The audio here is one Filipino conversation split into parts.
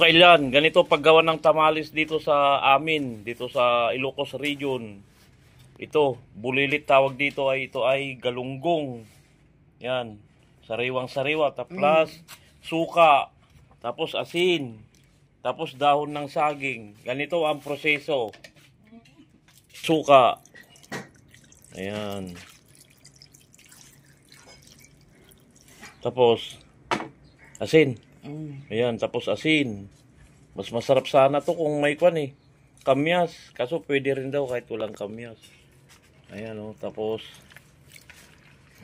kailan, ganito paggawa ng tamales dito sa amin, dito sa Ilocos Region. Ito, bulilit tawag dito ay ito ay galunggong. Yan, sariwang sariwa, tapos suka, tapos asin, tapos dahon ng saging. Ganito ang proseso. Suka. Ayan. Tapos asin. Ayan, tapos asin. Mas masarap sana to kung may kwan eh. Kamyas. Kaso pwede rin daw kahit walang kamyas. Ayan o, tapos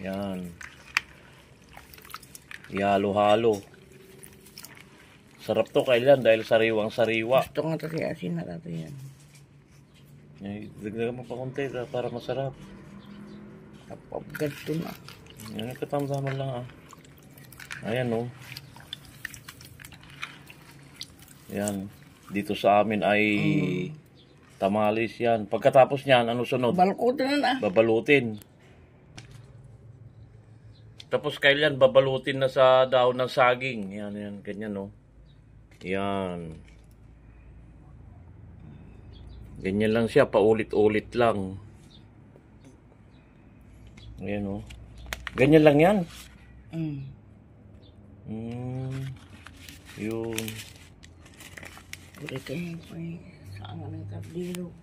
ayan. Ihalo-halo. Sarap to kailan dahil sariwang sariwa. Gusto nga kasi asin na natin yan. Dagdagan mo pa konti para masarap. Ganito na. Ayan, katamdaman lang ah. Ayan o. Yan. Dito sa amin ay tamales yan. Pagkatapos niyan, ano sunod? Balkutin na. Babalutin. Tapos kailan babalutin na sa dahon ng saging. Yan, yan. Ganyan, no? Yan. Ganyan lang siya. Paulit-ulit lang. Ayan, no? Ganyan lang yan. Yun. Ulit kayo saan nga ng kardero.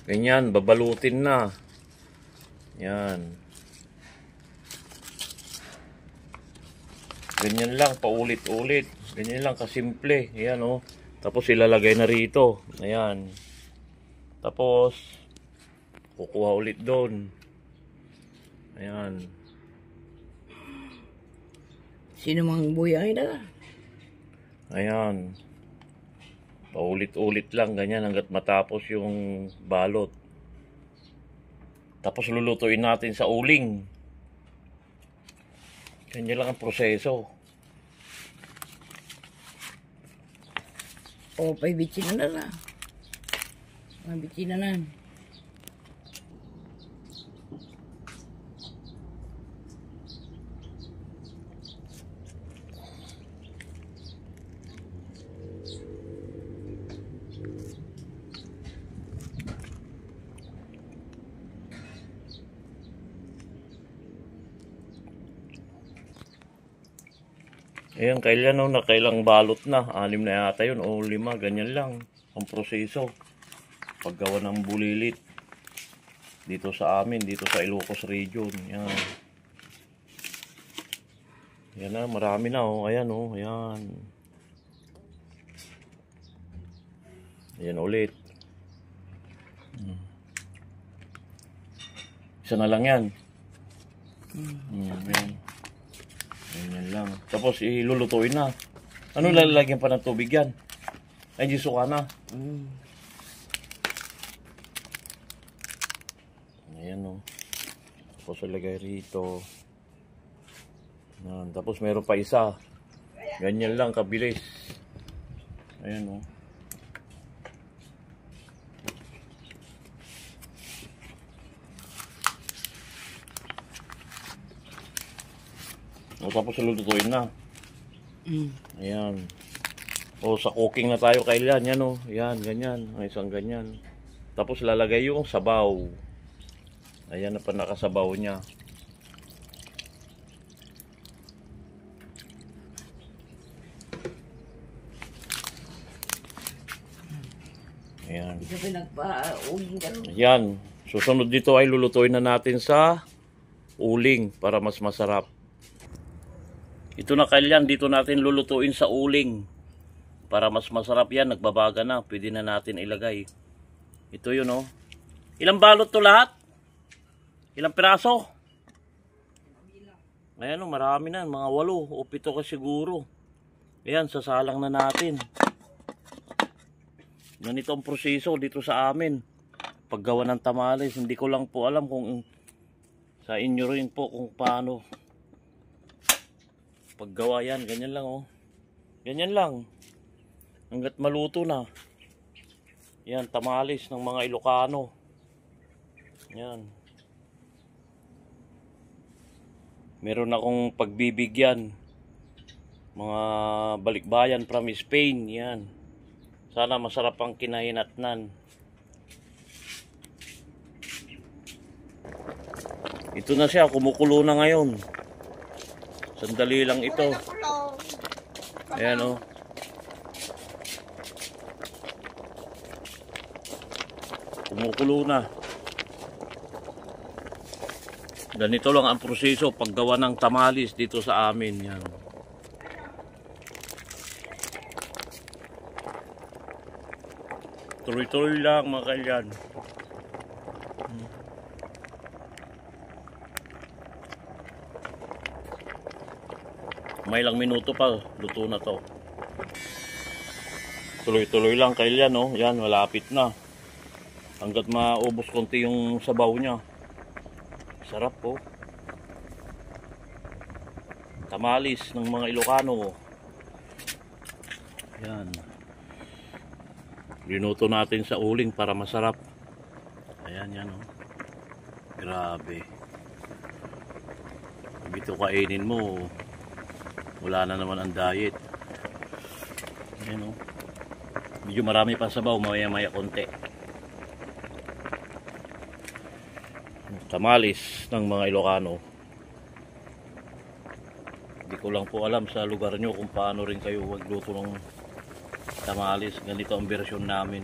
Ganyan, babalutin na. Yan. Ganyan lang, paulit-ulit. Ganyan lang, kasimple. Ayan, oh. Tapos ilalagay na rito. Ayan. Tapos, kukuha ulit doon. Ayan. Sino mang buyay na? Ayan. Paulit-ulit lang, ganyan, hanggat matapos yung balot. Tapos lulutuin natin sa uling. Ganyan lang ang proseso. O, pa'y bitsin na na. Mga bitsin na na. Ayan, kailan no, nakailang balot na. 6 na yata yun o 5, ganyan lang ang proseso. Paggawa ng bulilit. Dito sa amin, dito sa Ilocos Region. Yan. Yan na, marami na oh. Ayan oh, ayan. Ayan ulit. Isa na lang yan. Ayan. Ganyan lang. Tapos ilulutuin na. Ano lalagyan pa ng tubig yan? Ay, di suka na. Ayan o. Tapos ilagay rito. Ayan. Tapos meron pa isa. Ganyan lang, kabilis. Ayan o. Tapos lulutuin na. Ayan. O, sa cooking na tayo kailan. Yan o. Yan, ganyan. Isang ganyan. Tapos lalagay yung sabaw. Ayan na pa nakasabaw niya. Ayan. Ito pinagpa-uling ka rin. Ayan. Susunod dito ay lulutuin na natin sa uling para mas masarap. Ito na kailan, dito natin lulutuin sa uling. Para mas masarap yan, nagbabaga na. Pwede na natin ilagay. Ito yun oh. Ilang balot to lahat? Ilang piraso? Ayan oh, marami na. Mga 8 o 7 ka siguro. Ayan, sasalang na natin. Ganito ang proseso dito sa amin. Paggawa ng tamales. Hindi ko lang po alam kung sa inyo rin po kung paano paggawa yan. Ganyan lang oh. Ganyan lang. Hanggat maluto na. Yan, tamales ng mga Ilocano. Yan. Meron akong pagbibigyan Mga balikbayan from Spain. Yan. Sana masarap ang kinahinatnan. Ito na siya, kumukulo na ngayon. Sandali lang ito. Ayan o. Kumukulo na. Ganito lang ang proseso paggawa ng tamales dito sa amin. Yan. Tuloy-tuloy lang mga kailan. May ilang minuto pa, luto na to. Tuloy-tuloy lang kailan, no? Yan, malapit na. Hanggat maubos konti yung sabaw niya. Sarap po. Tamales ng mga Ilocano. Yan. Linuto natin sa uling para masarap. Ayan yan, oh. Grabe. Pag ito kainin mo, wala na naman ang diet. Ayan, oh. Medyo marami pa sabaw, maya-maya konti. Tamales ng mga Ilocano. Hindi ko lang po alam sa lugar nyo kung paano rin kayo magluto ng tamales. Ganito ang version namin.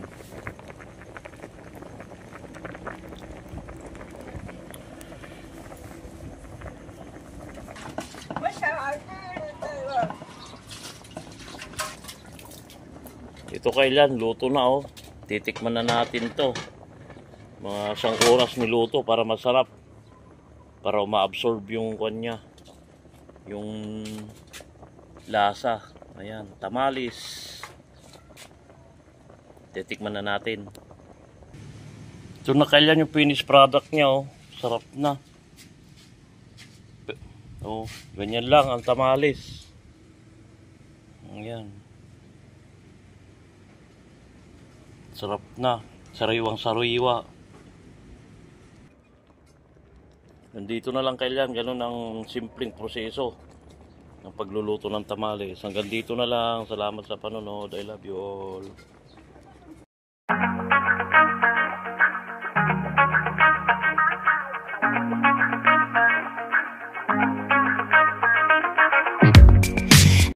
Ito kailan, luto na oh. Titikman na natin to. Mga 1 oras niluto para masarap. Para ma-absorb yung kanya. Yung lasa. Ayan, tamales. Titikman na natin. Ito na kailan yung finished product niya oh. Sarap na. Oh, ganyan lang ang tamales. Ayan. Sarap na. Sariwang-sariwa. Nandito na lang kailan. Ganun ang simpleng proseso ng pagluluto ng tamales. Hanggang dito na lang. Salamat sa panonood. I love you all.